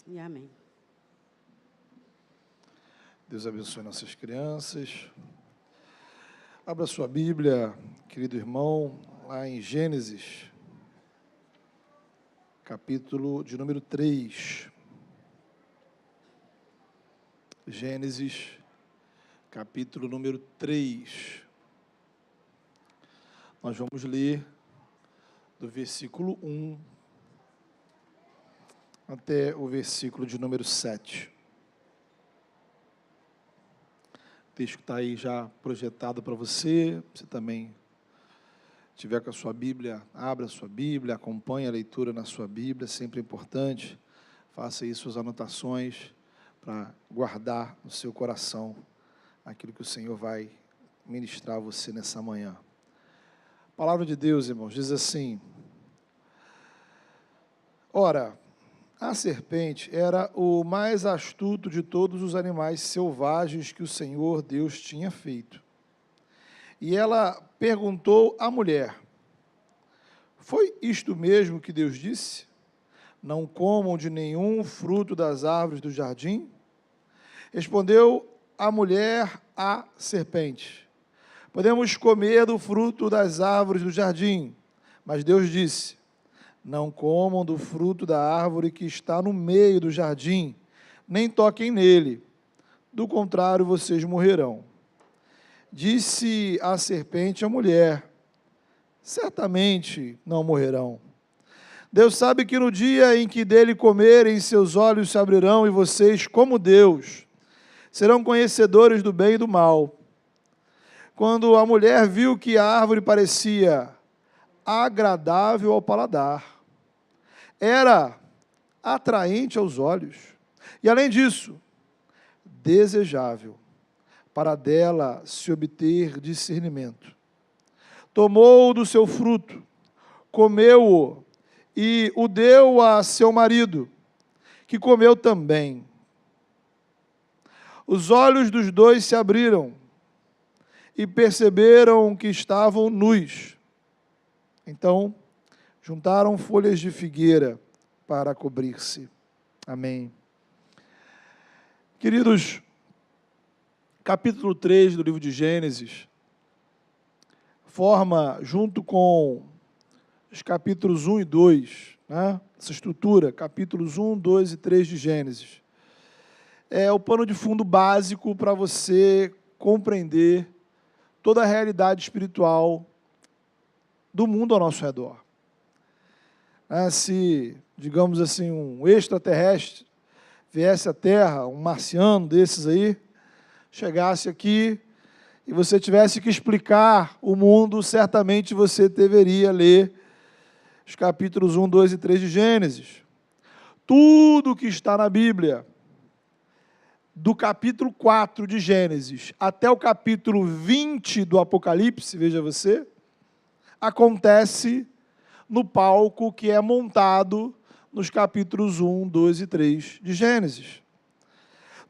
E amém. Deus abençoe nossas crianças. Abra sua Bíblia, querido irmão, lá em Gênesis, capítulo de número 3. Gênesis, capítulo número 3. Nós vamos ler do versículo 1 até o versículo de número 7. O texto está aí já projetado para você. Você também tiver com a sua Bíblia, abra a sua Bíblia, acompanhe a leitura na sua Bíblia, sempre importante. Faça aí suas anotações para guardar no seu coração aquilo que o Senhor vai ministrar a você nessa manhã. A palavra de Deus, irmãos, diz assim: ora, a serpente era o mais astuto de todos os animais selvagens que o Senhor Deus tinha feito. E ela perguntou à mulher: foi isto mesmo que Deus disse? Não comam de nenhum fruto das árvores do jardim? Respondeu a mulher à serpente: podemos comer do fruto das árvores do jardim. Mas Deus disse: não comam do fruto da árvore que está no meio do jardim, nem toquem nele, do contrário vocês morrerão. Disse a serpente à mulher: certamente não morrerão. Deus sabe que no dia em que dele comerem, seus olhos se abrirão e vocês, como Deus, serão conhecedores do bem e do mal. Quando a mulher viu que a árvore parecia agradável ao paladar, era atraente aos olhos, e além disso, desejável, para dela se obter discernimento. Tomou do seu fruto, comeu-o e o deu a seu marido, que comeu também. Os olhos dos dois se abriram e perceberam que estavam nus. Então, juntaram folhas de figueira para cobrir-se. Amém. Queridos, capítulo 3 do livro de Gênesis forma, junto com os capítulos 1 e 2, né, essa estrutura, capítulos 1, 2 e 3 de Gênesis, é o pano de fundo básico para você compreender toda a realidade espiritual do mundo ao nosso redor. Se, digamos assim, um extraterrestre viesse à Terra, um marciano desses aí, chegasse aqui e você tivesse que explicar o mundo, certamente você deveria ler os capítulos 1, 2 e 3 de Gênesis. Tudo que está na Bíblia, do capítulo 4 de Gênesis até o capítulo 20 do Apocalipse, veja você, acontece no palco que é montado nos capítulos 1, 2 e 3 de Gênesis.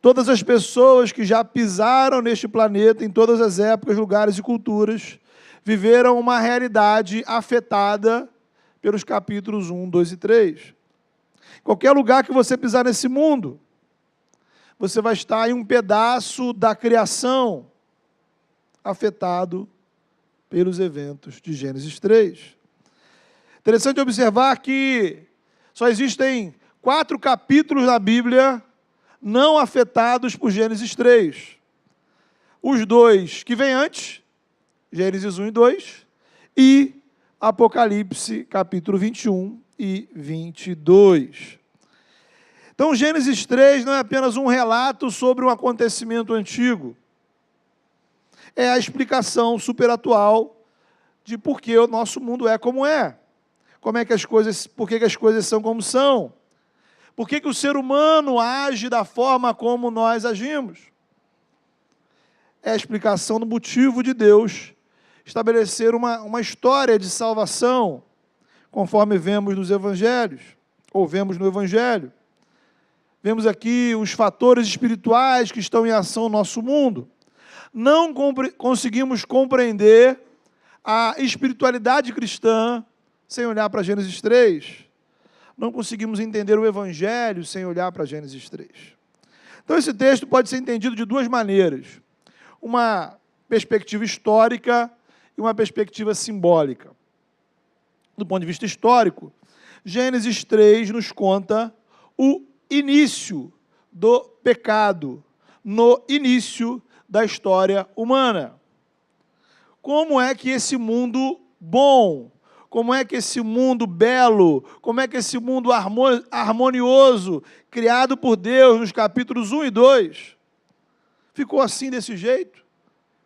Todas as pessoas que já pisaram neste planeta, em todas as épocas, lugares e culturas, viveram uma realidade afetada pelos capítulos 1, 2 e 3. Qualquer lugar que você pisar nesse mundo, você vai estar em um pedaço da criação afetado pelos eventos de Gênesis 3. Interessante observar que só existem 4 capítulos na Bíblia não afetados por Gênesis 3. Os 2 que vêm antes, Gênesis 1 e 2, e Apocalipse, capítulo 21 e 22. Então, Gênesis 3 não é apenas um relato sobre um acontecimento antigo. É a explicação superatual de por que o nosso mundo é como é. Por que as coisas são como são. Por que o ser humano age da forma como nós agimos. É a explicação do motivo de Deus estabelecer uma história de salvação, conforme vemos nos Evangelhos, ou vemos no Evangelho. Vemos aqui os fatores espirituais que estão em ação no nosso mundo. Não conseguimos compreender a espiritualidade cristã sem olhar para Gênesis 3. não conseguimos entender o Evangelho sem olhar para Gênesis 3. Então, esse texto pode ser entendido de duas maneiras. Uma perspectiva histórica e uma perspectiva simbólica. Do ponto de vista histórico, Gênesis 3 nos conta o início do pecado, no início da história humana. Como é que esse mundo bom, como é que esse mundo belo, como é que esse mundo harmonioso, criado por Deus nos capítulos 1 e 2, ficou assim desse jeito,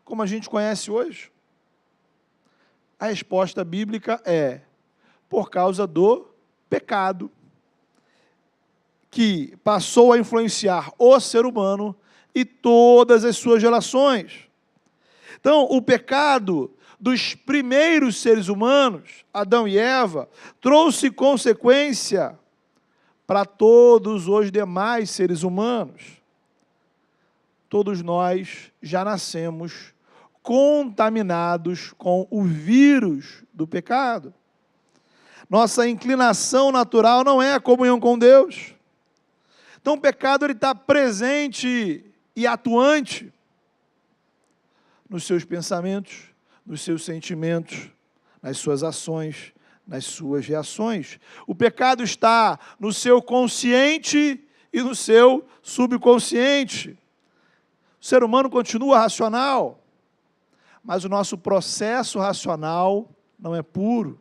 como a gente conhece hoje? A resposta bíblica é por causa do pecado, que passou a influenciar o ser humano e todas as suas relações. Então, o pecado dos primeiros seres humanos, Adão e Eva, trouxe consequência para todos os demais seres humanos. Todos nós já nascemos contaminados com o vírus do pecado. Nossa inclinação natural não é a comunhão com Deus. Então, o pecado está presente e atuante nos seus pensamentos, nos seus sentimentos, nas suas ações, nas suas reações. O pecado está no seu consciente e no seu subconsciente. O ser humano continua racional, mas o nosso processo racional não é puro.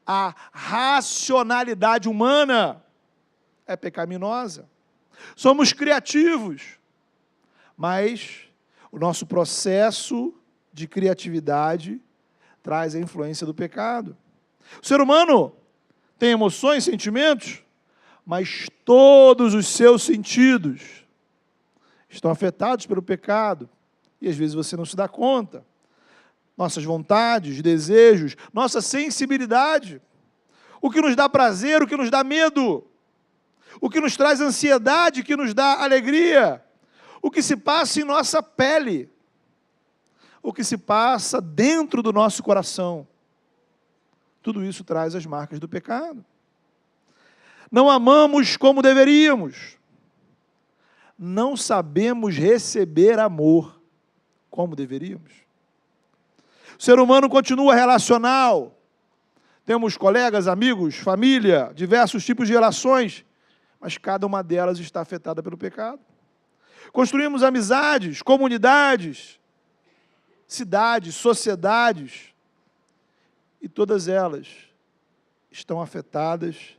A racionalidade humana é pecaminosa. Somos criativos, mas o nosso processo de criatividade traz a influência do pecado. O ser humano tem emoções, sentimentos, mas todos os seus sentidos estão afetados pelo pecado. E às vezes você não se dá conta. Nossas vontades, desejos, nossa sensibilidade. O que nos dá prazer, o que nos dá medo. O que nos traz ansiedade, o que nos dá alegria. O que se passa em nossa pele, o que se passa dentro do nosso coração. Tudo isso traz as marcas do pecado. Não amamos como deveríamos. Não sabemos receber amor como deveríamos. O ser humano continua relacional. Temos colegas, amigos, família, diversos tipos de relações, mas cada uma delas está afetada pelo pecado. Construímos amizades, comunidades, cidades, sociedades, e todas elas estão afetadas,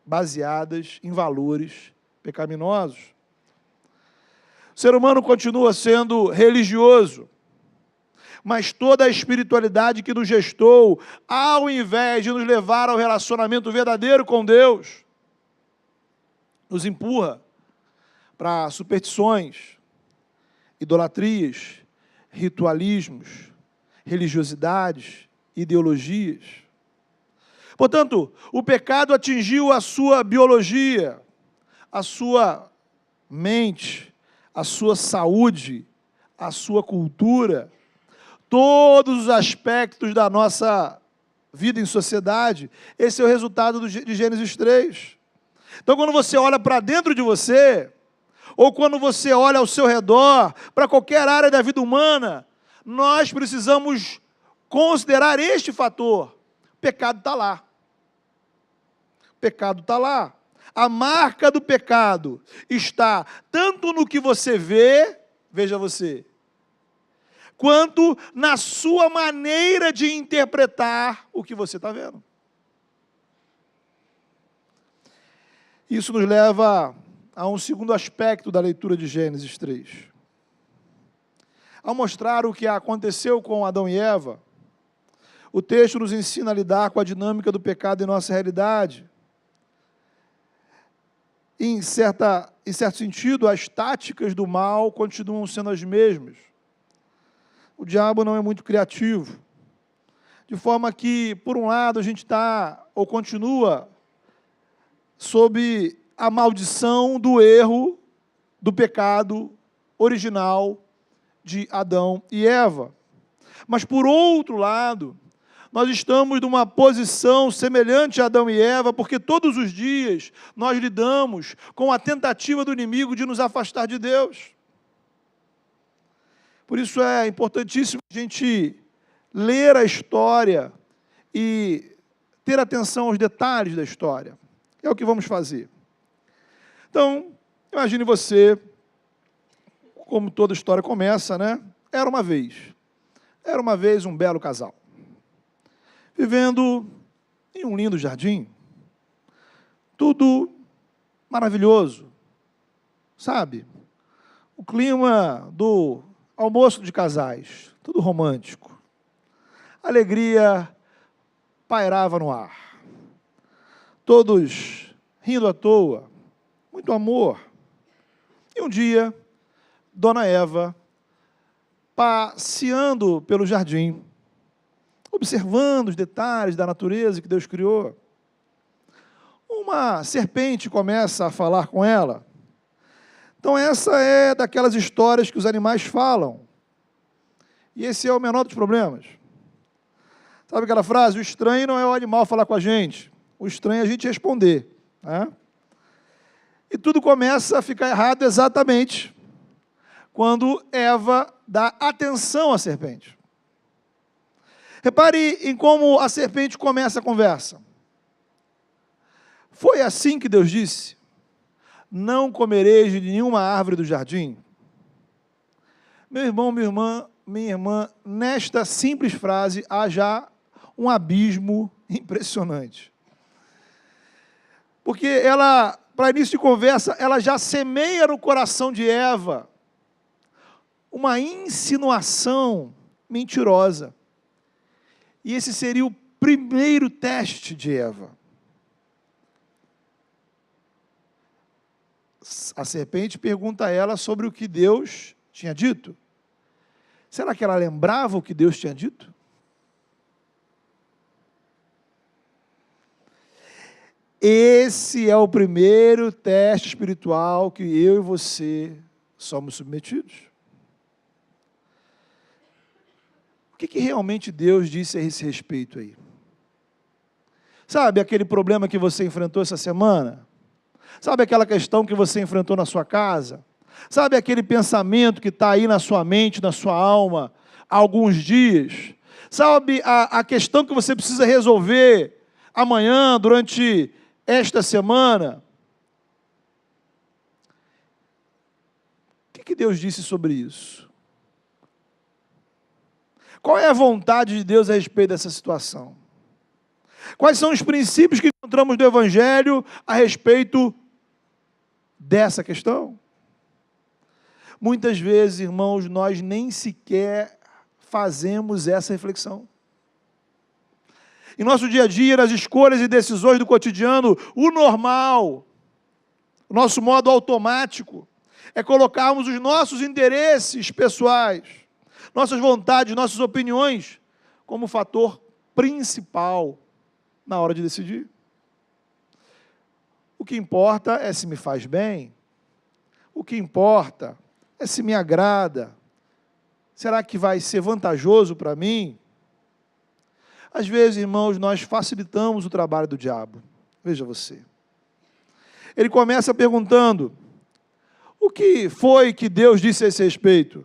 baseadas em valores pecaminosos. O ser humano continua sendo religioso, mas toda a espiritualidade que nos gestou, ao invés de nos levar ao relacionamento verdadeiro com Deus, nos empurra para superstições, idolatrias, ritualismos, religiosidades, ideologias. Portanto, o pecado atingiu a sua biologia, a sua mente, a sua saúde, a sua cultura, todos os aspectos da nossa vida em sociedade. Esse é o resultado de Gênesis 3. Então, quando você olha para dentro de você, ou quando você olha ao seu redor, para qualquer área da vida humana, nós precisamos considerar este fator. O pecado está lá. O pecado está lá. A marca do pecado está tanto no que você vê, veja você, quanto na sua maneira de interpretar o que você está vendo. Isso nos leva a um segundo aspecto da leitura de Gênesis 3. Ao mostrar o que aconteceu com Adão e Eva, o texto nos ensina a lidar com a dinâmica do pecado em nossa realidade. Em certo sentido, as táticas do mal continuam sendo as mesmas. O diabo não é muito criativo. De forma que, por um lado, a gente está, ou continua, sob a maldição do erro, do pecado original de Adão e Eva. Mas, por outro lado, nós estamos numa posição semelhante a Adão e Eva, porque todos os dias nós lidamos com a tentativa do inimigo de nos afastar de Deus. Por isso é importantíssimo a gente ler a história e ter atenção aos detalhes da história. É o que vamos fazer. Então, imagine você, como toda história começa, né? Era uma vez um belo casal, vivendo em um lindo jardim, tudo maravilhoso, sabe? O clima do almoço de casais, tudo romântico. Alegria pairava no ar. Todos rindo à toa, muito amor. E um dia, Dona Eva, passeando pelo jardim, observando os detalhes da natureza que Deus criou, uma serpente começa a falar com ela. Então essa é daquelas histórias que os animais falam. E esse é o menor dos problemas. Sabe aquela frase? O estranho não é o animal falar com a gente. O estranho é a gente responder. Né? E tudo começa a ficar errado exatamente quando Eva dá atenção à serpente. Repare em como a serpente começa a conversa. Foi assim que Deus disse: não comereis de nenhuma árvore do jardim? Meu irmão, minha irmã, nesta simples frase há já um abismo impressionante. Porque ela, para início de conversa, ela já semeia no coração de Eva uma insinuação mentirosa. E esse seria o primeiro teste de Eva. A serpente pergunta a ela sobre o que Deus tinha dito. Será que ela lembrava o que Deus tinha dito? Esse é o primeiro teste espiritual que eu e você somos submetidos. O que realmente Deus disse a esse respeito aí? Sabe aquele problema que você enfrentou essa semana? Sabe aquela questão que você enfrentou na sua casa? Sabe aquele pensamento que está aí na sua mente, na sua alma, há alguns dias? Sabe a questão que você precisa resolver amanhã, durante esta semana? O que Deus disse sobre isso? Qual é a vontade de Deus a respeito dessa situação? Quais são os princípios que encontramos do Evangelho a respeito dessa questão? Muitas vezes, irmãos, nós nem sequer fazemos essa reflexão. Em nosso dia a dia, nas escolhas e decisões do cotidiano, o normal, o nosso modo automático, é colocarmos os nossos interesses pessoais, nossas vontades, nossas opiniões, como fator principal na hora de decidir. O que importa é se me faz bem, o que importa é se me agrada, será que vai ser vantajoso para mim? Às vezes, irmãos, nós facilitamos o trabalho do diabo. Veja você. Ele começa perguntando: o que foi que Deus disse a esse respeito?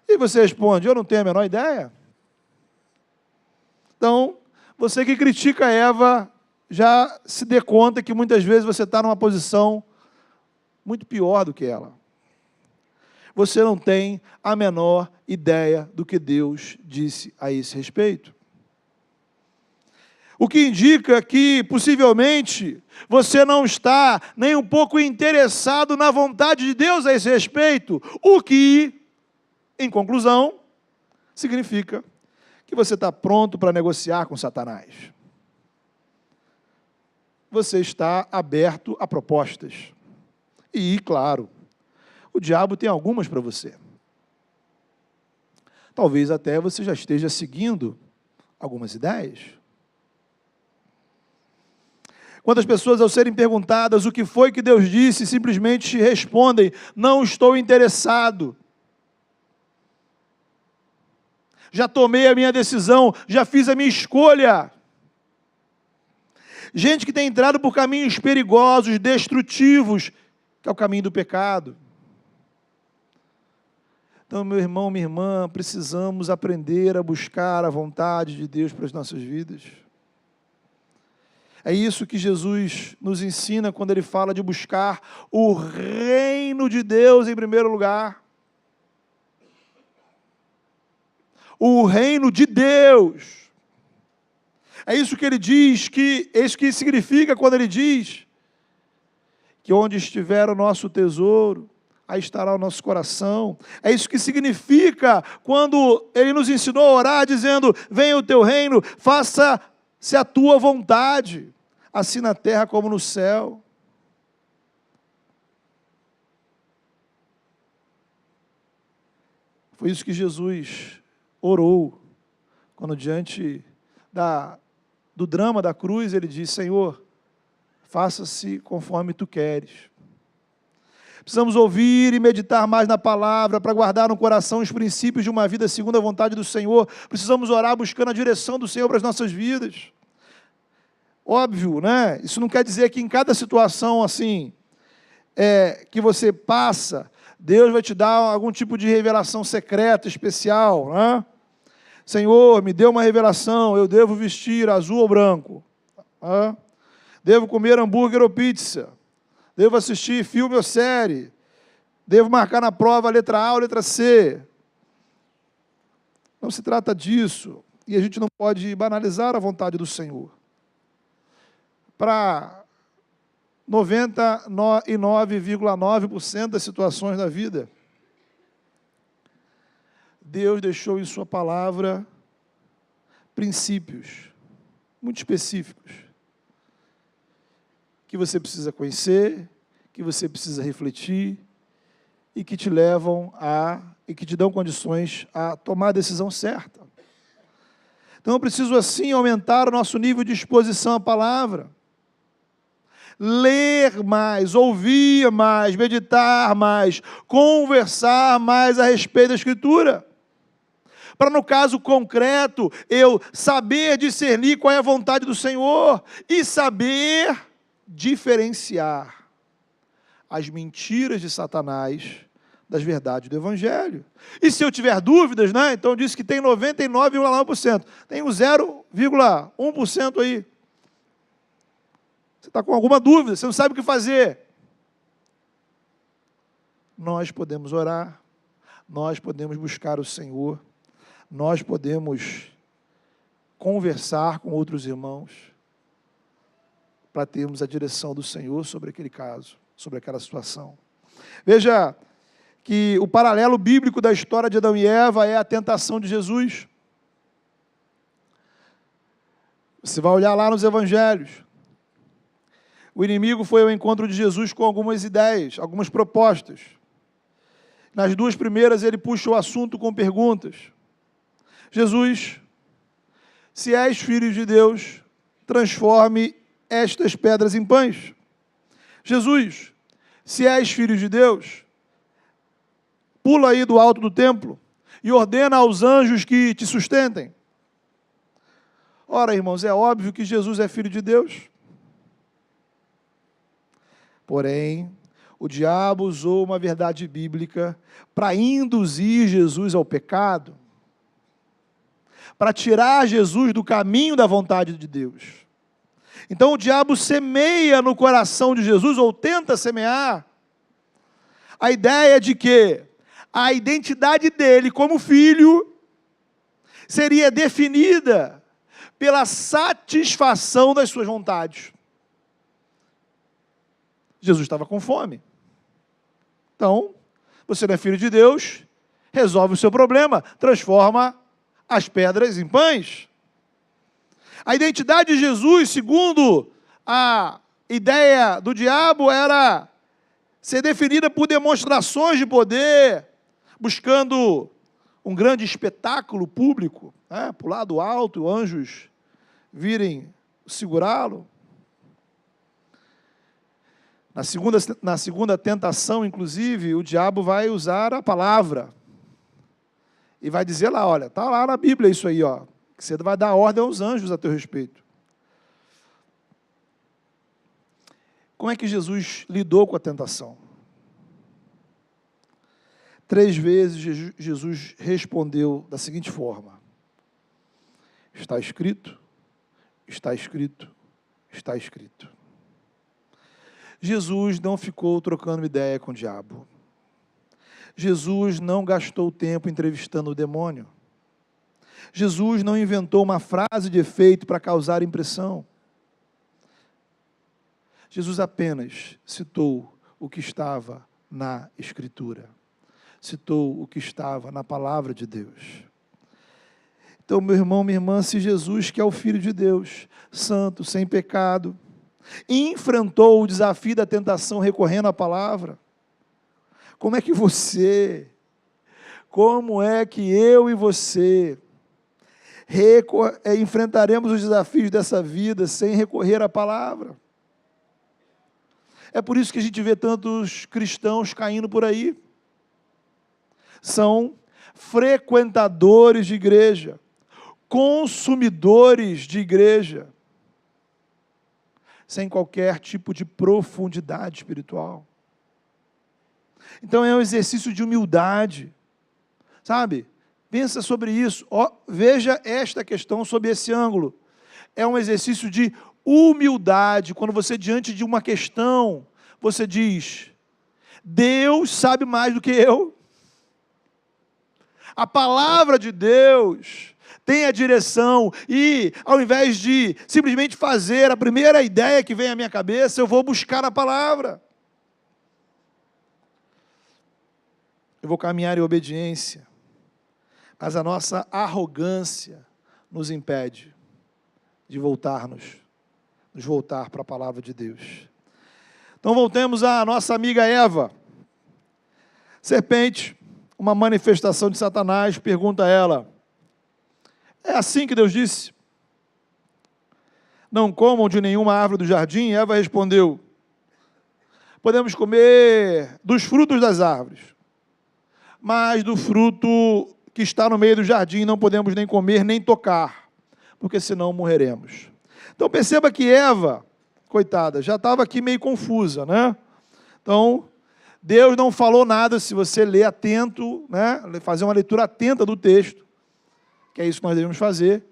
E você responde: eu não tenho a menor ideia. Então, você que critica Eva, já se dê conta que muitas vezes você está numa posição muito pior do que ela. Você não tem a menor ideia do que Deus disse a esse respeito. O que indica que, possivelmente, você não está nem um pouco interessado na vontade de Deus a esse respeito, o que, em conclusão, significa que você está pronto para negociar com Satanás. Você está aberto a propostas. E, claro, o diabo tem algumas para você. Talvez até você já esteja seguindo algumas ideias. Quantas pessoas, ao serem perguntadas o que foi que Deus disse, simplesmente respondem: não estou interessado. já tomei a minha decisão, já fiz a minha escolha. Gente que tem entrado por caminhos perigosos, destrutivos, que é o caminho do pecado. Então, meu irmão, minha irmã, precisamos aprender a buscar a vontade de Deus para as nossas vidas. É isso que Jesus nos ensina quando Ele fala de buscar o reino de Deus em primeiro lugar. O reino de Deus. É isso que Ele diz, é isso que significa quando Ele diz que onde estiver o nosso tesouro, aí estará o nosso coração. É isso que significa quando Ele nos ensinou a orar, dizendo: venha o teu reino, faça-se a tua vontade, assim na terra como no céu. Foi isso que Jesus orou, quando diante do drama da cruz, Ele disse: Senhor, faça-se conforme Tu queres. Precisamos ouvir e meditar mais na palavra para guardar no coração os princípios de uma vida segundo a vontade do Senhor. Precisamos orar buscando a direção do Senhor para as nossas vidas. Óbvio, né? Isso não quer dizer que em cada situação assim que você passa, Deus vai te dar algum tipo de revelação secreta, especial, né? Senhor, me deu uma revelação, eu devo vestir azul ou branco, né? Devo comer hambúrguer ou pizza, devo assistir filme ou série, devo marcar na prova a letra A ou a letra C. Não se trata disso, e a gente não pode banalizar a vontade do Senhor. Para 99,9% das situações da vida, Deus deixou em sua palavra princípios muito específicos que você precisa conhecer, que você precisa refletir e que te levam e que te dão condições a tomar a decisão certa. Então, eu preciso assim aumentar o nosso nível de exposição à palavra. Ler mais, ouvir mais, meditar mais, conversar mais a respeito da Escritura. Para, no caso concreto, eu saber discernir qual é a vontade do Senhor e saber diferenciar as mentiras de Satanás das verdades do Evangelho. E se eu tiver dúvidas, né? Então diz que tem 99,9%. Tem um 0,1% aí. Você está com alguma dúvida, você não sabe o que fazer. Nós podemos orar, nós podemos buscar o Senhor, nós podemos conversar com outros irmãos para termos a direção do Senhor sobre aquele caso, sobre aquela situação. Veja que o paralelo bíblico da história de Adão e Eva é a tentação de Jesus. Você vai olhar lá nos evangelhos. O inimigo foi ao encontro de Jesus com algumas ideias, algumas propostas. Nas duas primeiras, ele puxa o assunto com perguntas. Jesus, se és filho de Deus, transforme estas pedras em pães. Jesus, se és filho de Deus, pula aí do alto do templo e ordena aos anjos que te sustentem. Ora, irmãos, é óbvio que Jesus é filho de Deus. Porém, o diabo usou uma verdade bíblica para induzir Jesus ao pecado, para tirar Jesus do caminho da vontade de Deus. Então o diabo semeia no coração de Jesus, ou tenta semear, a ideia de que a identidade dele como filho seria definida pela satisfação das suas vontades. Jesus estava com fome. Então, você não é filho de Deus, resolve o seu problema, transforma as pedras em pães. A identidade de Jesus, segundo a ideia do diabo, era ser definida por demonstrações de poder, buscando um grande espetáculo público, né? Pular do alto, anjos virem segurá-lo. Na segunda tentação, inclusive, o diabo vai usar a palavra. E vai dizer lá, olha, está lá na Bíblia isso aí, ó, que você vai dar ordem aos anjos a teu respeito. Como é que Jesus lidou com a tentação? 3 vezes Jesus respondeu da seguinte forma: está escrito, está escrito, está escrito. Jesus não ficou trocando ideia com o diabo. Jesus não gastou tempo entrevistando o demônio. Jesus não inventou uma frase de efeito para causar impressão. Jesus apenas citou o que estava na Escritura. Citou o que estava na palavra de Deus. Então, meu irmão, minha irmã, se Jesus, que é o Filho de Deus, santo, sem pecado, enfrentou o desafio da tentação recorrendo à palavra, como é que eu e você enfrentaremos os desafios dessa vida sem recorrer à palavra? É por isso que a gente vê tantos cristãos caindo por aí. São frequentadores de igreja, consumidores de igreja, sem qualquer tipo de profundidade espiritual. Então é um exercício de humildade, sabe? Pensa sobre isso, veja esta questão sob esse ângulo. É um exercício de humildade, quando você, diante de uma questão, você diz: Deus sabe mais do que eu. A palavra de Deus tem a direção e, ao invés de simplesmente fazer a primeira ideia que vem à minha cabeça, eu vou buscar a palavra. Eu vou caminhar em obediência, mas a nossa arrogância nos impede de nos voltar para a palavra de Deus. Então voltemos à nossa amiga Eva. Serpente, uma manifestação de Satanás, pergunta a ela: é assim que Deus disse? Não comam de nenhuma árvore do jardim? Eva respondeu: podemos comer dos frutos das árvores, mas do fruto que está no meio do jardim não podemos nem comer nem tocar, porque senão morreremos. Então perceba que Eva, coitada, já estava aqui meio confusa, né? Então, Deus não falou nada, se você ler atento, né? Fazer uma leitura atenta do texto, que é isso que nós devemos fazer.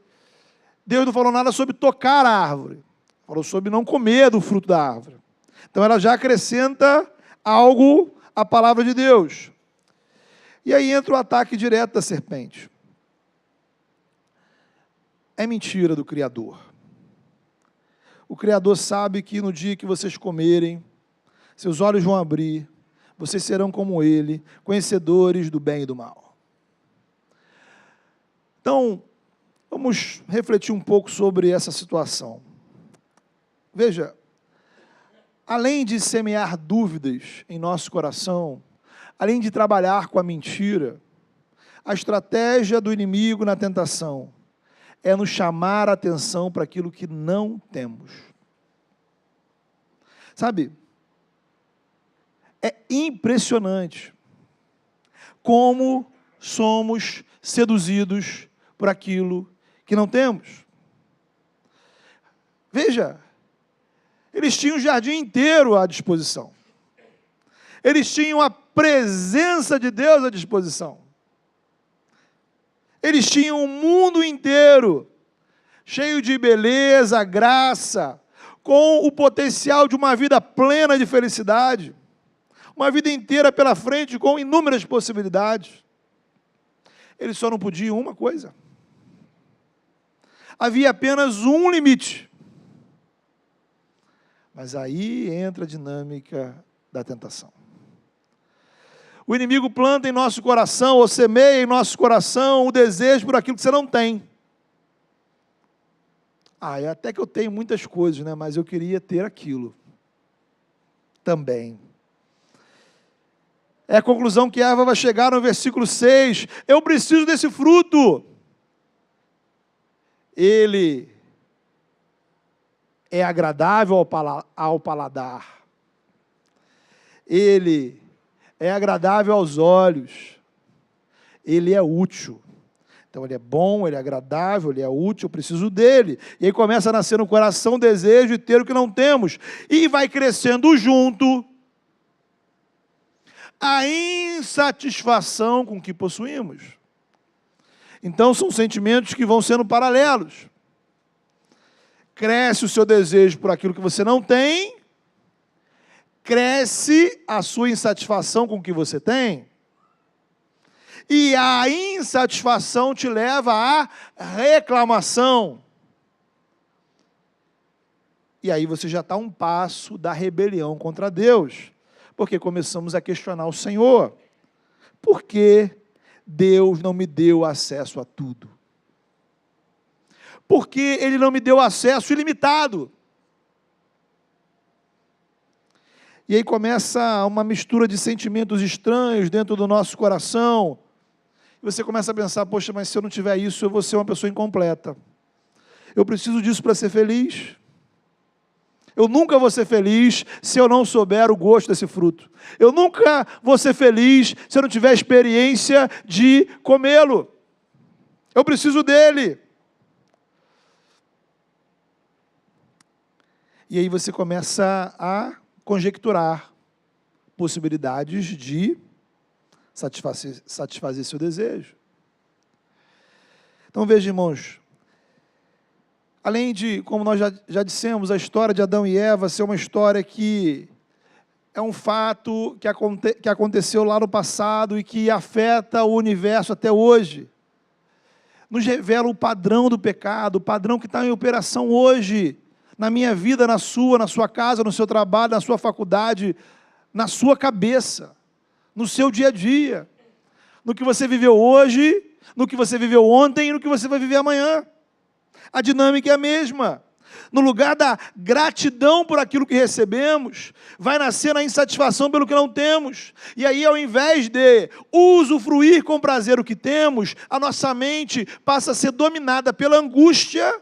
Deus não falou nada sobre tocar a árvore, falou sobre não comer do fruto da árvore. Então ela já acrescenta algo à palavra de Deus. E aí entra o ataque direto da serpente. É mentira do Criador. O Criador sabe que no dia que vocês comerem, seus olhos vão abrir, vocês serão como Ele, conhecedores do bem e do mal. Então, vamos refletir um pouco sobre essa situação. Veja, além de semear dúvidas em nosso coração, além de trabalhar com a mentira, a estratégia do inimigo na tentação é nos chamar a atenção para aquilo que não temos. Sabe, é impressionante como somos seduzidos por aquilo que não temos. Veja, eles tinham o jardim inteiro à disposição. Eles tinham a presença de Deus à disposição. Eles tinham o mundo inteiro, cheio de beleza, graça, com o potencial de uma vida plena de felicidade. Uma vida inteira pela frente, com inúmeras possibilidades. Eles só não podiam uma coisa. Havia apenas um limite. Mas aí entra a dinâmica da tentação. O inimigo planta em nosso coração, ou semeia em nosso coração, o desejo por aquilo que você não tem. É até que eu tenho muitas coisas, né? Mas eu queria ter aquilo também. É a conclusão que Eva vai chegar no versículo 6. Eu preciso desse fruto. Ele é agradável ao paladar. Ele é agradável aos olhos. ele é útil. Então, ele é bom, ele é agradável, ele é útil, eu preciso dele. E aí começa a nascer no coração o desejo de ter o que não temos. E vai crescendo junto a insatisfação com o que possuímos. Então, são sentimentos que vão sendo paralelos. Cresce o seu desejo por aquilo que você não tem, cresce a sua insatisfação com o que você tem, e a insatisfação te leva à reclamação. E aí você já está a um passo da rebelião contra Deus, porque começamos a questionar o Senhor. Por que Deus não me deu acesso a tudo? Por que Ele não me deu acesso ilimitado? E aí começa uma mistura de sentimentos estranhos dentro do nosso coração. E você começa a pensar, poxa, mas se eu não tiver isso, eu vou ser uma pessoa incompleta. Eu preciso disso para ser feliz. Eu nunca vou ser feliz se eu não souber o gosto desse fruto. Eu nunca vou ser feliz se eu não tiver experiência de comê-lo. Eu preciso dele. E aí você começa a conjecturar possibilidades de satisfazer seu desejo. Então veja, irmãos, além de, como nós já dissemos, a história de Adão e Eva ser uma história que é um fato que aconteceu lá no passado e que afeta o universo até hoje, nos revela o padrão do pecado, o padrão que está em operação hoje, na minha vida, na sua casa, no seu trabalho, na sua faculdade, na sua cabeça, no seu dia a dia, no que você viveu hoje, no que você viveu ontem e no que você vai viver amanhã. A dinâmica é a mesma. No lugar da gratidão por aquilo que recebemos, vai nascer a insatisfação pelo que não temos. E aí, ao invés de usufruir com prazer o que temos, a nossa mente passa a ser dominada pela angústia,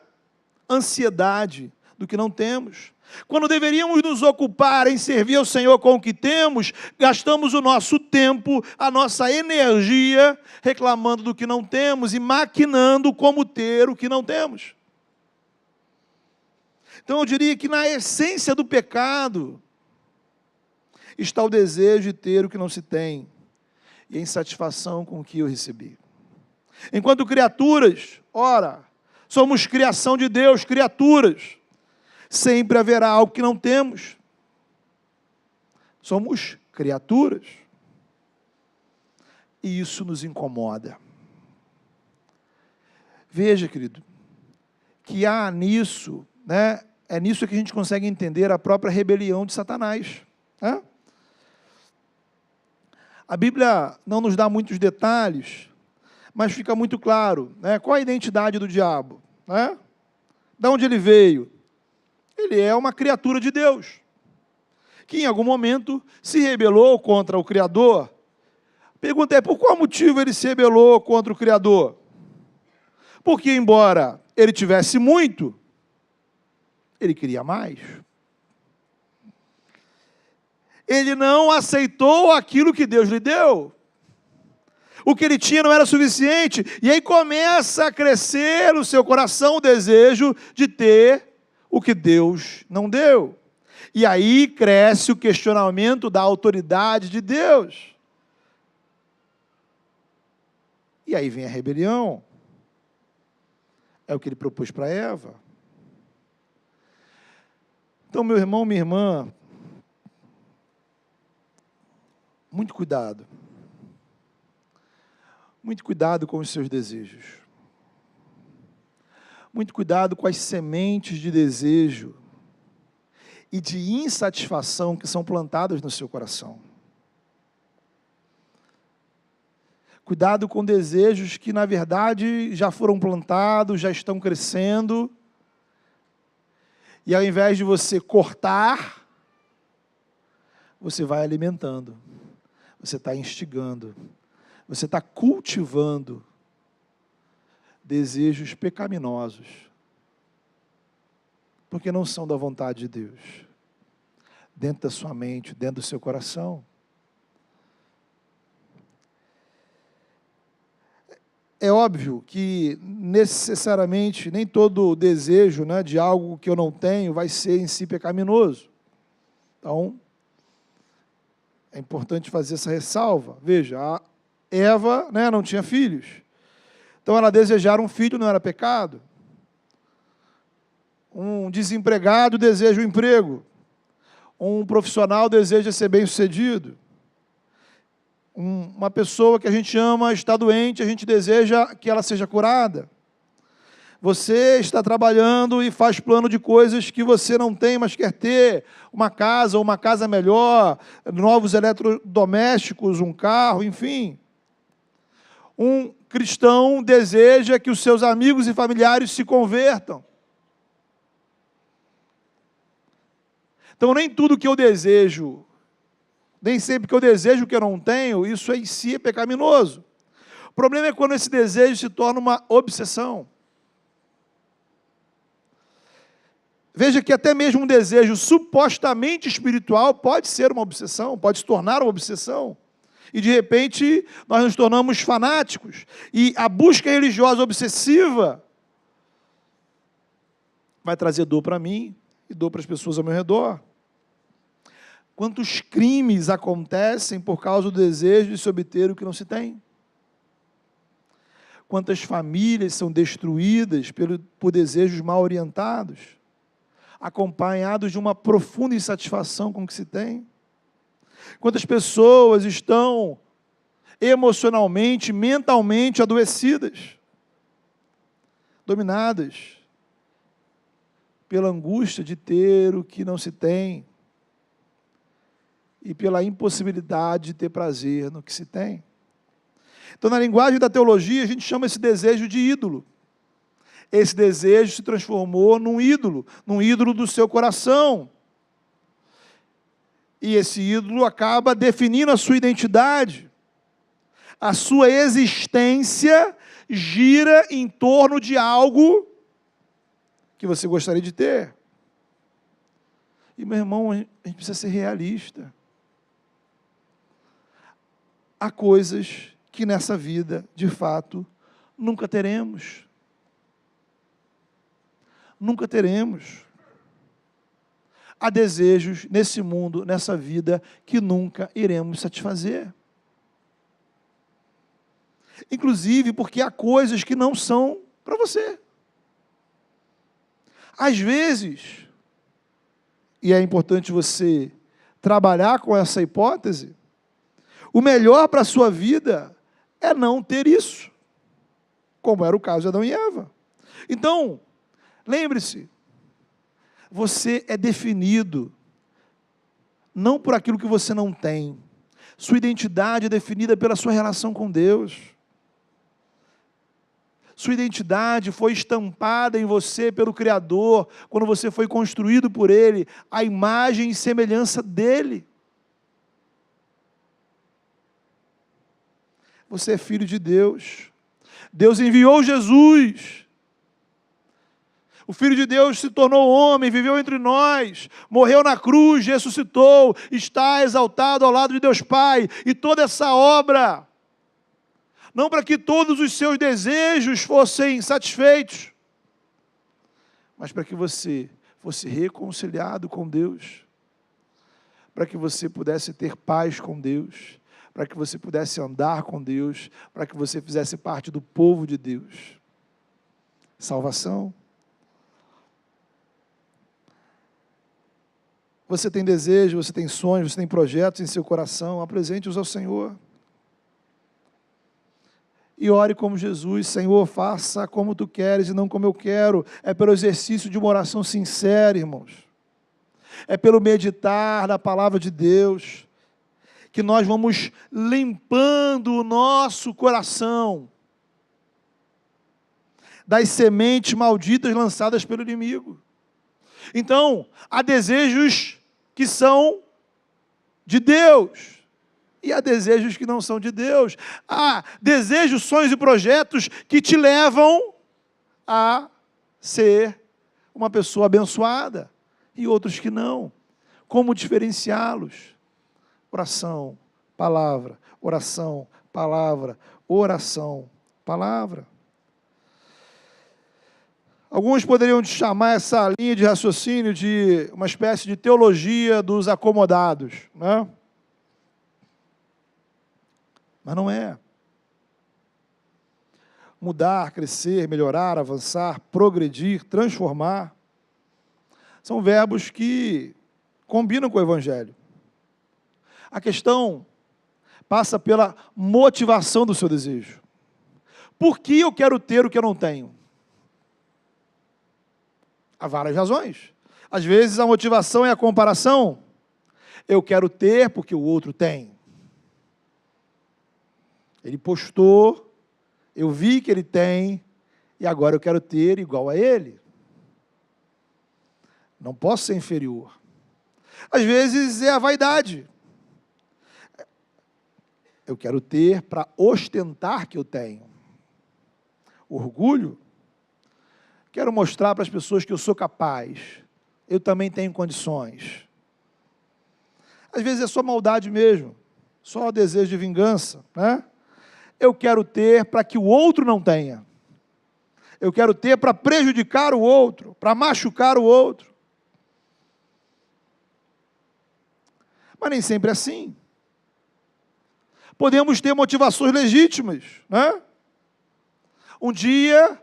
ansiedade do que não temos. Quando deveríamos nos ocupar em servir ao Senhor com o que temos, gastamos o nosso tempo, a nossa energia, reclamando do que não temos e maquinando como ter o que não temos. Então eu diria que na essência do pecado está o desejo de ter o que não se tem e a insatisfação com o que eu recebi. Enquanto criaturas, ora, somos criação de Deus, criaturas, sempre haverá algo que não temos. Somos criaturas. E isso nos incomoda. Veja, querido, que há nisso, né? É nisso que a gente consegue entender a própria rebelião de Satanás. Né? A Bíblia não nos dá muitos detalhes, mas fica muito claro, né? Qual a identidade do diabo? Né? De onde ele veio? Ele é uma criatura de Deus, que em algum momento se rebelou contra o Criador. A pergunta é, por qual motivo ele se rebelou contra o Criador? Porque, embora ele tivesse muito, ele queria mais. Ele não aceitou aquilo que Deus lhe deu. O que ele tinha não era suficiente. E aí começa a crescer no seu coração o desejo de ter o que Deus não deu. E aí cresce o questionamento da autoridade de Deus. E aí vem a rebelião. É o que ele propôs para Eva. Então, meu irmão, minha irmã, muito cuidado. Muito cuidado com os seus desejos. Muito cuidado com as sementes de desejo e de insatisfação que são plantadas no seu coração. Cuidado com desejos que, na verdade, já foram plantados, já estão crescendo. E ao invés de você cortar, você vai alimentando. Você está instigando. Você está cultivando desejos pecaminosos. Porque não são da vontade de Deus. Dentro da sua mente, dentro do seu coração. É óbvio que, necessariamente, nem todo desejo, né, de algo que eu não tenho vai ser em si pecaminoso. Então, é importante fazer essa ressalva. Veja, a Eva, né, não tinha filhos. Então, ela desejar um filho não era pecado. Um desempregado deseja um emprego. Um profissional deseja ser bem-sucedido. Uma pessoa que a gente ama está doente, a gente deseja que ela seja curada. Você está trabalhando e faz plano de coisas que você não tem, mas quer ter. Uma casa melhor, novos eletrodomésticos, um carro, enfim. Um cristão deseja que os seus amigos e familiares se convertam. Então, nem tudo que eu desejo, nem sempre que eu desejo o que eu não tenho, isso em si é pecaminoso. O problema é quando esse desejo se torna uma obsessão. Veja que até mesmo um desejo supostamente espiritual pode ser uma obsessão, pode se tornar uma obsessão. E, de repente, nós nos tornamos fanáticos. E a busca religiosa obsessiva vai trazer dor para mim e dor para as pessoas ao meu redor. Quantos crimes acontecem por causa do desejo de se obter o que não se tem? Quantas famílias são destruídas por desejos mal orientados, acompanhados de uma profunda insatisfação com o que se tem? Quantas pessoas estão emocionalmente, mentalmente adoecidas, dominadas pela angústia de ter o que não se tem e pela impossibilidade de ter prazer no que se tem. Então, na linguagem da teologia, a gente chama esse desejo de ídolo. Esse desejo se transformou num ídolo do seu coração. E esse ídolo acaba definindo a sua identidade. A sua existência gira em torno de algo que você gostaria de ter. E, meu irmão, a gente precisa ser realista. Há coisas que nessa vida, de fato, nunca teremos. Nunca teremos. Há desejos nesse mundo, nessa vida, que nunca iremos satisfazer. Inclusive porque há coisas que não são para você. Às vezes, e é importante você trabalhar com essa hipótese, o melhor para a sua vida é não ter isso, como era o caso de Adão e Eva. Então, lembre-se, você é definido não por aquilo que você não tem. Sua identidade é definida pela sua relação com Deus. Sua identidade foi estampada em você pelo Criador, quando você foi construído por Ele, a imagem e semelhança dEle. Você é filho de Deus. Deus enviou Jesus. O Filho de Deus se tornou homem, viveu entre nós, morreu na cruz, ressuscitou, está exaltado ao lado de Deus Pai. E toda essa obra, não para que todos os seus desejos fossem satisfeitos, mas para que você fosse reconciliado com Deus, para que você pudesse ter paz com Deus, para que você pudesse andar com Deus, para que você fizesse parte do povo de Deus. Salvação. Você tem desejos, você tem sonhos, você tem projetos em seu coração, apresente-os ao Senhor. E ore como Jesus: Senhor, faça como Tu queres e não como eu quero. É pelo exercício de uma oração sincera, irmãos. É pelo meditar na palavra de Deus que nós vamos limpando o nosso coração das sementes malditas lançadas pelo inimigo. Então, há desejos que são de Deus e há desejos que não são de Deus. Há desejos, sonhos e projetos que te levam a ser uma pessoa abençoada e outros que não. Como diferenciá-los? Oração, palavra, oração, palavra, oração, palavra. Alguns poderiam chamar essa linha de raciocínio de uma espécie de teologia dos acomodados, né? Mas não é. Mudar, crescer, melhorar, avançar, progredir, transformar, são verbos que combinam com o Evangelho. A questão passa pela motivação do seu desejo. Por que eu quero ter o que eu não tenho? Há várias razões. Às vezes a motivação é a comparação. Eu quero ter porque o outro tem. Ele postou, eu vi que ele tem, e agora eu quero ter igual a ele. Não posso ser inferior. Às vezes é a vaidade. Eu quero ter para ostentar que eu tenho. Orgulho. Quero mostrar para as pessoas que eu sou capaz. Eu também tenho condições. Às vezes é só maldade mesmo. Só desejo de vingança, né? Eu quero ter para que o outro não tenha. Eu quero ter para prejudicar o outro, para machucar o outro. Mas nem sempre é assim. Podemos ter motivações legítimas, né? Um dia,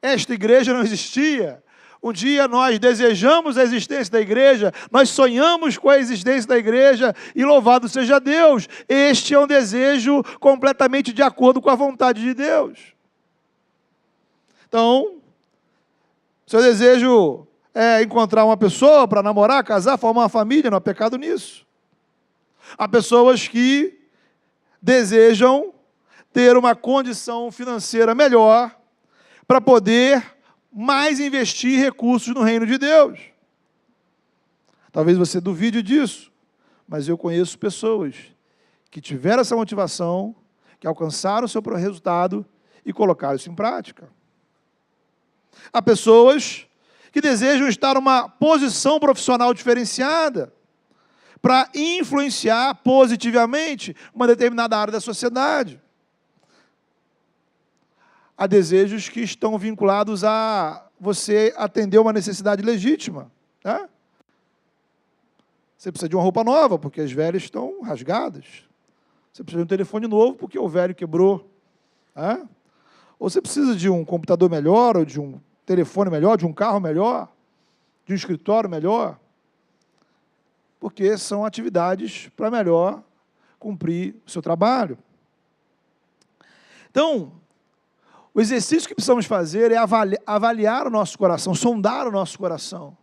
esta igreja não existia. Um dia nós desejamos a existência da igreja, nós sonhamos com a existência da igreja, e louvado seja Deus. Este é um desejo completamente de acordo com a vontade de Deus. Então, seu desejo é encontrar uma pessoa para namorar, casar, formar uma família, não há pecado nisso. Há pessoas que desejam ter uma condição financeira melhor para poder mais investir recursos no reino de Deus. Talvez você duvide disso, mas eu conheço pessoas que tiveram essa motivação, que alcançaram o seu resultado e colocaram isso em prática. Há pessoas que desejam estar numa posição profissional diferenciada para influenciar positivamente uma determinada área da sociedade. Há desejos que estão vinculados a você atender uma necessidade legítima, né? Você precisa de uma roupa nova, porque as velhas estão rasgadas. Você precisa de um telefone novo, porque o velho quebrou, né? Ou você precisa de um computador melhor, ou de um telefone melhor, de um carro melhor, de um escritório melhor, porque são atividades para melhor cumprir o seu trabalho. Então, o exercício que precisamos fazer é avaliar o nosso coração, sondar o nosso coração.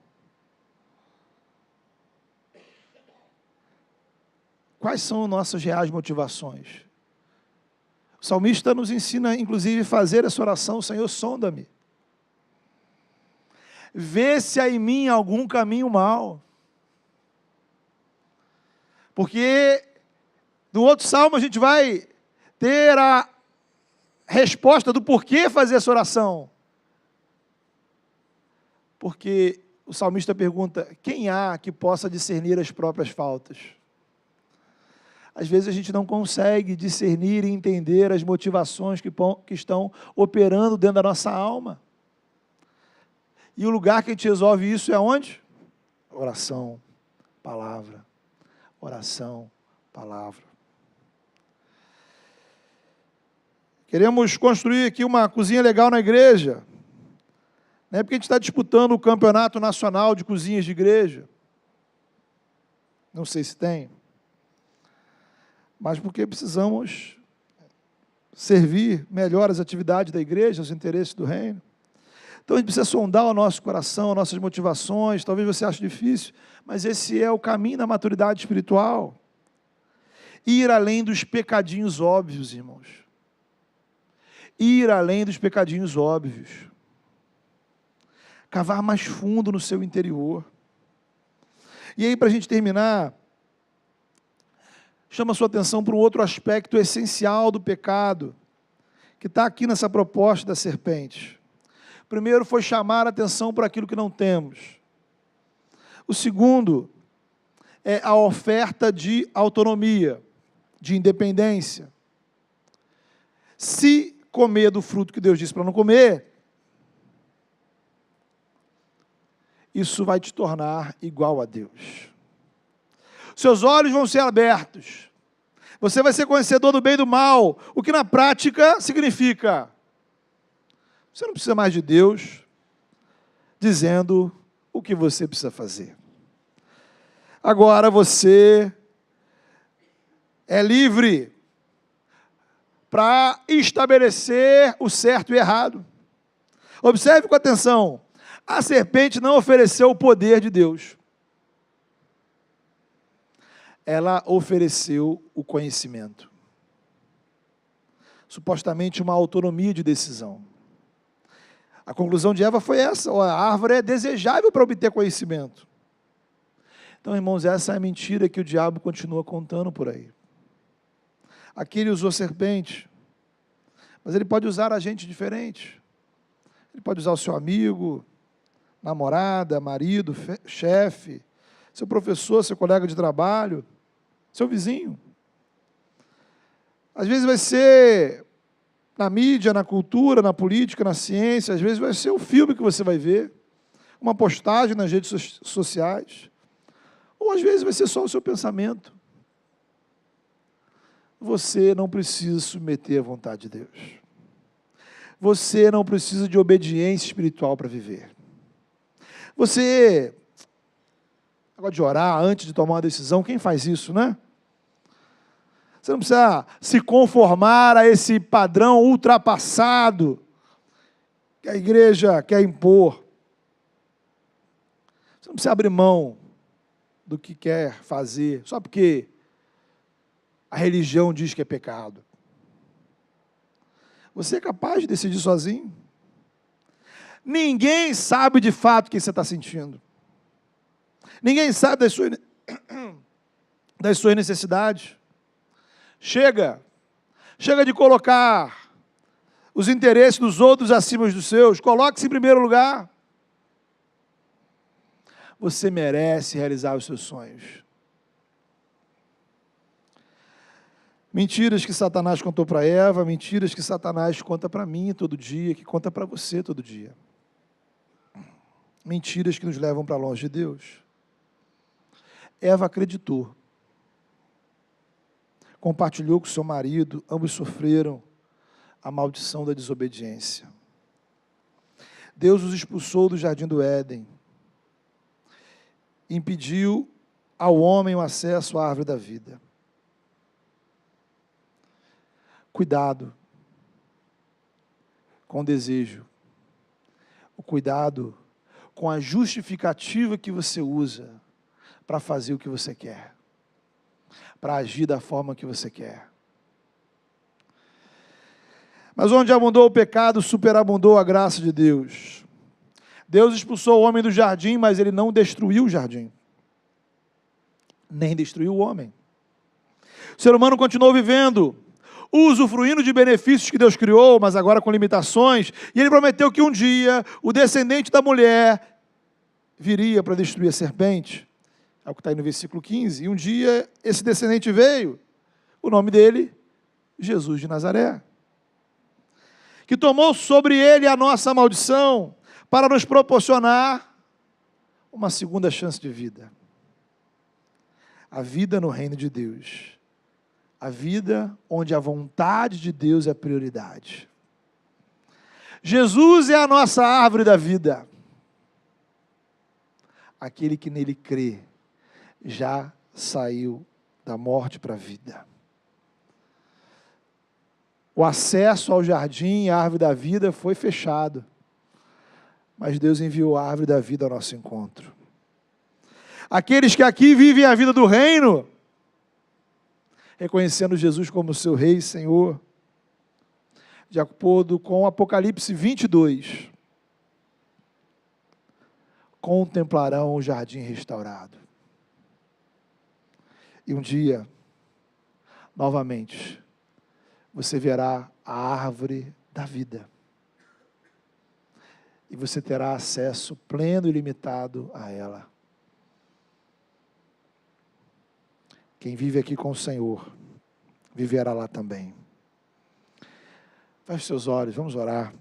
Quais são nossas reais motivações? O salmista nos ensina, inclusive, a fazer essa oração: Senhor, sonda-me. Vê se há em mim algum caminho mau. Porque no outro salmo a gente vai ter a resposta do porquê fazer essa oração. Porque o salmista pergunta: quem há que possa discernir as próprias faltas? Às vezes a gente não consegue discernir e entender as motivações que estão operando dentro da nossa alma. E o lugar que a gente resolve isso é onde? Oração, palavra. Oração, palavra. Queremos construir aqui uma cozinha legal na igreja. Não é porque a gente está disputando o campeonato nacional de cozinhas de igreja. Não sei se tem. Mas porque precisamos servir melhor as atividades da igreja, os interesses do reino. Então a gente precisa sondar o nosso coração, as nossas motivações. Talvez você ache difícil, mas esse é o caminho da maturidade espiritual. Ir além dos pecadinhos óbvios, irmãos. Ir além dos pecadinhos óbvios. Cavar mais fundo no seu interior. E aí, para a gente terminar, chama a sua atenção para um outro aspecto essencial do pecado, que está aqui nessa proposta da serpente. Primeiro foi chamar a atenção para aquilo que não temos. O segundo é a oferta de autonomia, de independência. Se comer do fruto que Deus disse para não comer, isso vai te tornar igual a Deus. Seus olhos vão ser abertos. Você vai ser conhecedor do bem e do mal, o que na prática significa: você não precisa mais de Deus dizendo o que você precisa fazer. Agora você é livre para estabelecer o certo e errado. Observe com atenção: a serpente não ofereceu o poder de Deus. Ela ofereceu o conhecimento. Supostamente uma autonomia de decisão. A conclusão de Eva foi essa: a árvore é desejável para obter conhecimento. Então, irmãos, essa é a mentira que o diabo continua contando por aí. Aqui ele usou serpente, mas ele pode usar a gente diferente. Ele pode usar o seu amigo, namorada, marido, chefe, seu professor, seu colega de trabalho, seu vizinho. Às vezes vai ser na mídia, na cultura, na política, na ciência, às vezes vai ser o filme que você vai ver, uma postagem nas redes sociais, ou às vezes vai ser só o seu pensamento. Você não precisa se submeter à vontade de Deus. Você não precisa de obediência espiritual para viver. Você, agora de orar antes de tomar uma decisão, quem faz isso, né? Você não precisa se conformar a esse padrão ultrapassado que a igreja quer impor. Você não precisa abrir mão do que quer fazer, só porque a religião diz que é pecado. Você é capaz de decidir sozinho. Ninguém sabe de fato o que você está sentindo. Ninguém sabe das suas necessidades. Chega de colocar os interesses dos outros acima dos seus. Coloque-se em primeiro lugar. Você merece realizar os seus sonhos. Mentiras que Satanás contou para Eva, mentiras que Satanás conta para mim todo dia, que conta para você todo dia. Mentiras que nos levam para longe de Deus. Eva acreditou. Compartilhou com seu marido, ambos sofreram a maldição da desobediência. Deus os expulsou do jardim do Éden. Impediu ao homem o acesso à árvore da vida. Cuidado com o desejo. O cuidado com a justificativa que você usa para fazer o que você quer. Para agir da forma que você quer. Mas onde abundou o pecado, superabundou a graça de Deus. Deus expulsou o homem do jardim, mas ele não destruiu o jardim. Nem destruiu o homem. O ser humano continuou vivendo, usufruindo de benefícios que Deus criou, mas agora com limitações, e ele prometeu que um dia o descendente da mulher viria para destruir a serpente. É o que está aí no versículo 15. E um dia esse descendente veio, o nome dele, Jesus de Nazaré, que tomou sobre ele a nossa maldição, para nos proporcionar uma segunda chance de vida. A vida no reino de Deus. A vida onde a vontade de Deus é prioridade. Jesus é a nossa árvore da vida. Aquele que nele crê já saiu da morte para a vida. O acesso ao jardim, a árvore da vida, foi fechado. Mas Deus enviou a árvore da vida ao nosso encontro. Aqueles que aqui vivem a vida do reino, reconhecendo Jesus como seu Rei e Senhor, de acordo com Apocalipse 22, contemplarão o jardim restaurado. E um dia, novamente, você verá a árvore da vida. E você terá acesso pleno e ilimitado a ela. Quem vive aqui com o Senhor, viverá lá também. Feche seus olhos, vamos orar.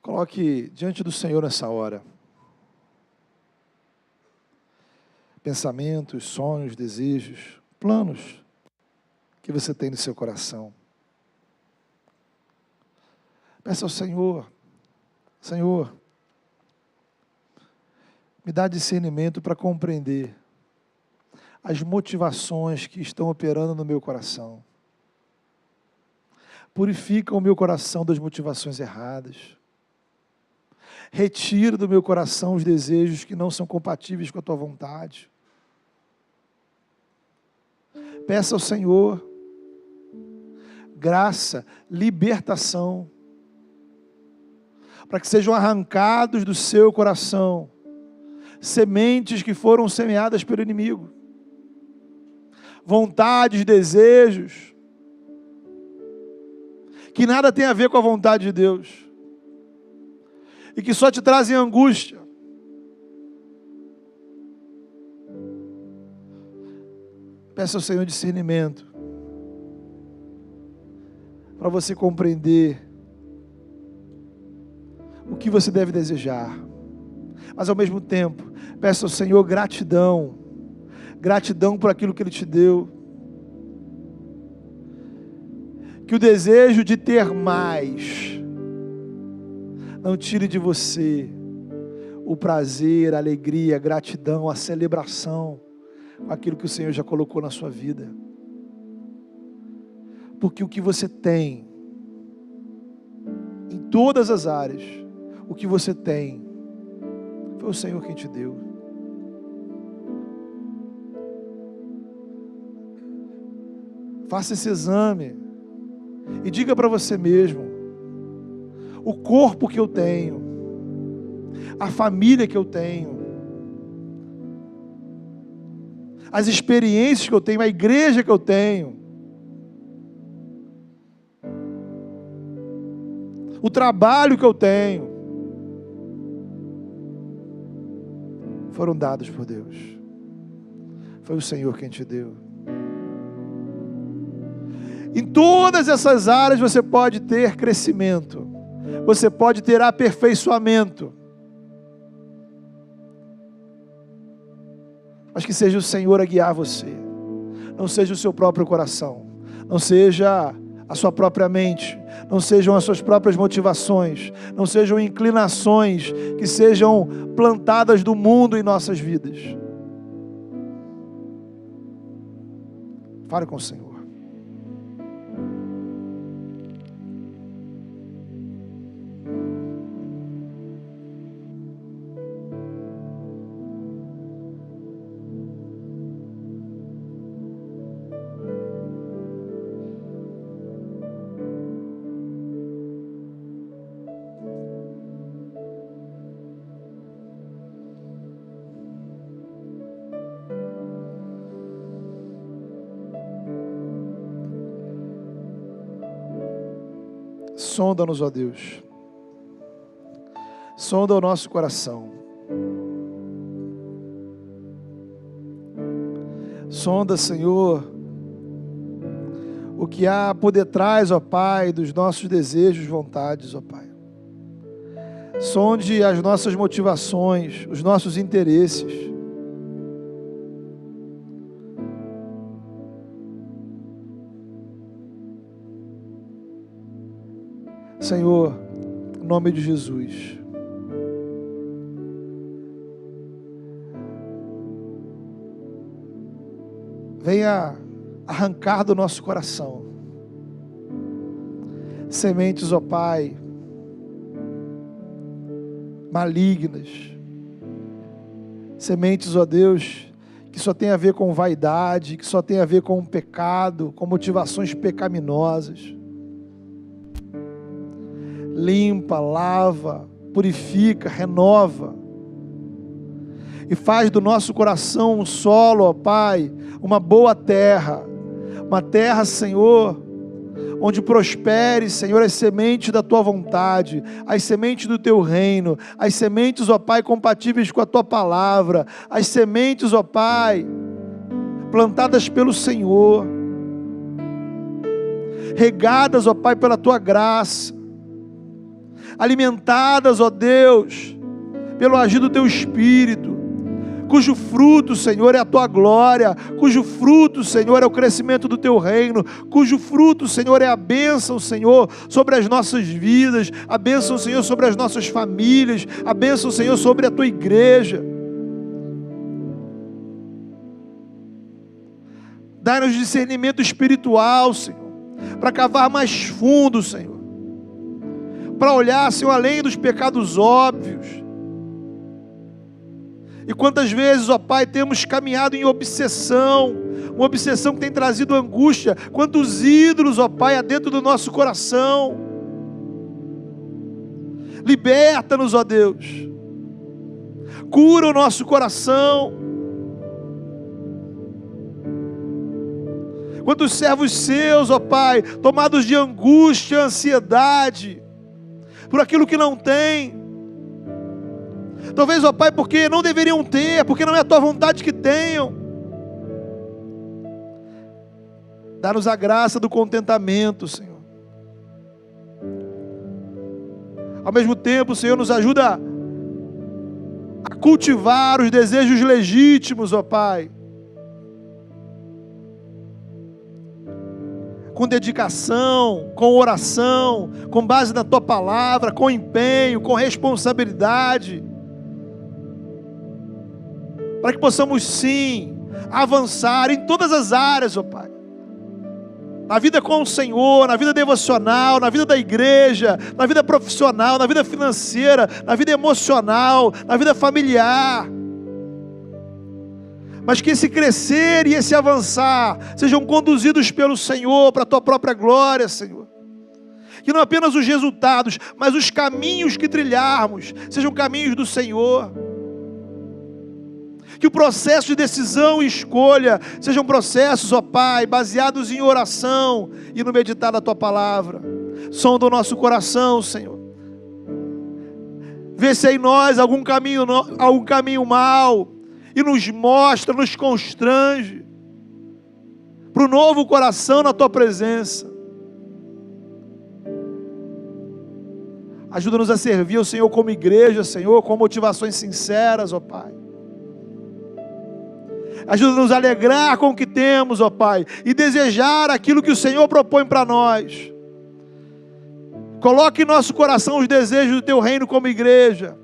Coloque diante do Senhor nessa hora pensamentos, sonhos, desejos, planos que você tem no seu coração. Peça ao Senhor, Senhor, me dá discernimento para compreender as motivações que estão operando no meu coração. Purifica o meu coração das motivações erradas. Retira do meu coração os desejos que não são compatíveis com a tua vontade. Peça ao Senhor graça, libertação, para que sejam arrancados do seu coração sementes que foram semeadas pelo inimigo, vontades, desejos, que nada tem a ver com a vontade de Deus, e que só te trazem angústia. Peça ao Senhor discernimento, para você compreender o que você deve desejar, mas ao mesmo tempo, peça ao Senhor gratidão, gratidão por aquilo que Ele te deu, que o desejo de ter mais não tire de você o prazer, a alegria, a gratidão, a celebração com aquilo que o Senhor já colocou na sua vida. Porque o que você tem, em todas as áreas, o que você tem, foi o Senhor quem te deu. Faça esse exame e diga para você mesmo: o corpo que eu tenho, a família que eu tenho, as experiências que eu tenho, a igreja que eu tenho, o trabalho que eu tenho, foram dados por Deus. Foi o Senhor quem te deu. Em todas essas áreas você pode ter crescimento, você pode ter aperfeiçoamento, mas que seja o Senhor a guiar você, não seja o seu próprio coração, não seja a sua própria mente, não sejam as suas próprias motivações, não sejam inclinações que sejam plantadas do mundo em nossas vidas. Fale com o Senhor. Sonda-nos, ó Deus, sonda o nosso coração, sonda, Senhor, o que há por detrás, ó Pai, dos nossos desejos, vontades, ó Pai. Sonde as nossas motivações, os nossos interesses. Senhor, em nome de Jesus, venha arrancar do nosso coração sementes, ó Pai, malignas, sementes, ó Deus, que só tem a ver com vaidade, que só tem a ver com pecado, com motivações pecaminosas. Limpa, lava, purifica, renova e faz do nosso coração um solo, ó Pai, uma boa terra, uma terra, Senhor, onde prospere, Senhor, as sementes da Tua vontade, as sementes do Teu reino, as sementes, ó Pai, compatíveis com a Tua palavra, as sementes, ó Pai, plantadas pelo Senhor. regadas, ó Pai, pela Tua graça, alimentadas, ó Deus, pelo agir do Teu Espírito, cujo fruto, Senhor, é a Tua glória, cujo fruto, Senhor, é o crescimento do Teu reino, cujo fruto, Senhor, é a bênção, Senhor, sobre as nossas vidas, a bênção, Senhor, sobre as nossas famílias, a bênção, Senhor, sobre a Tua igreja. Dá-nos discernimento espiritual, Senhor, para cavar mais fundo, Senhor, para olhar, Senhor, além dos pecados óbvios. E quantas vezes, ó Pai, temos caminhado em obsessão, uma obsessão que tem trazido angústia, quantos ídolos, ó Pai, há dentro do nosso coração. Liberta-nos, ó Deus, cura o nosso coração. Quantos servos seus, ó Pai, tomados de angústia, ansiedade, por aquilo que não tem. Talvez, ó Pai, porque não deveriam ter, porque não é a Tua vontade que tenham. Dá-nos a graça do contentamento, Senhor. Ao mesmo tempo, Senhor, nos ajuda a cultivar os desejos legítimos, ó Pai, com dedicação, com oração, com base na Tua palavra, com empenho, com responsabilidade, para que possamos sim avançar em todas as áreas, ó Pai, na vida com o Senhor, na vida devocional, na vida da igreja, na vida profissional, na vida financeira, na vida emocional, na vida familiar. Mas que esse crescer e esse avançar sejam conduzidos pelo Senhor, para a Tua própria glória, Senhor. Que não apenas os resultados, mas os caminhos que trilharmos sejam caminhos do Senhor. Que o processo de decisão e escolha sejam processos, ó Pai, baseados em oração e no meditar da Tua palavra. Sonda o nosso coração, Senhor. Vê se há em nós algum caminho mau e nos mostra, nos constrange para o novo coração na Tua presença. Ajuda-nos a servir ao Senhor como igreja, Senhor, com motivações sinceras, ó Pai. Ajuda-nos a alegrar com o que temos, ó Pai, e desejar aquilo que o Senhor propõe para nós. Coloque em nosso coração os desejos do Teu reino como igreja,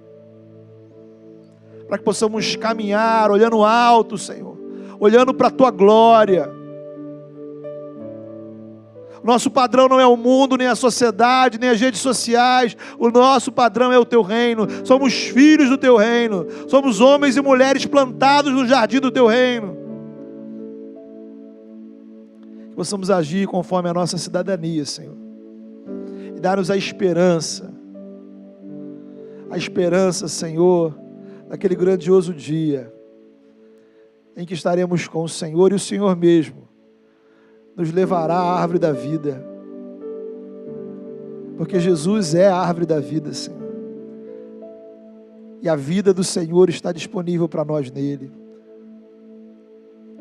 para que possamos caminhar olhando alto, Senhor, olhando para a Tua glória. Nosso padrão não é o mundo, nem a sociedade, nem as redes sociais. O nosso padrão é o Teu reino. Somos filhos do Teu reino. Somos homens e mulheres plantados no jardim do Teu reino. Que possamos agir conforme a nossa cidadania, Senhor. E dar-nos a esperança. A esperança, Senhor, daquele grandioso dia em que estaremos com o Senhor e o Senhor mesmo nos levará à árvore da vida, porque Jesus é a árvore da vida, Senhor, e a vida do Senhor está disponível para nós nele.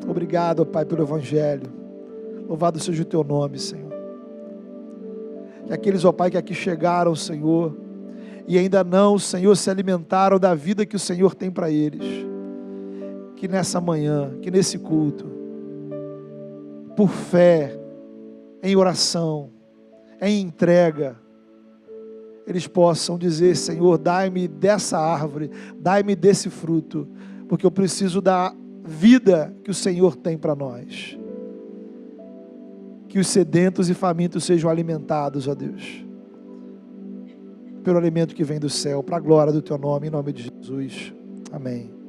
Obrigado, ó Pai, pelo Evangelho. Louvado seja o Teu nome, Senhor. Que aqueles, ó Pai, que aqui chegaram, Senhor, e ainda não, Senhor, se alimentaram da vida que o Senhor tem para eles, que nessa manhã, que nesse culto, por fé, em oração, em entrega, eles possam dizer: Senhor, dai-me dessa árvore, dai-me desse fruto, porque eu preciso da vida que o Senhor tem para nós. Que os sedentos e famintos sejam alimentados, ó Deus, pelo alimento que vem do céu, para a glória do Teu nome, em nome de Jesus. Amém.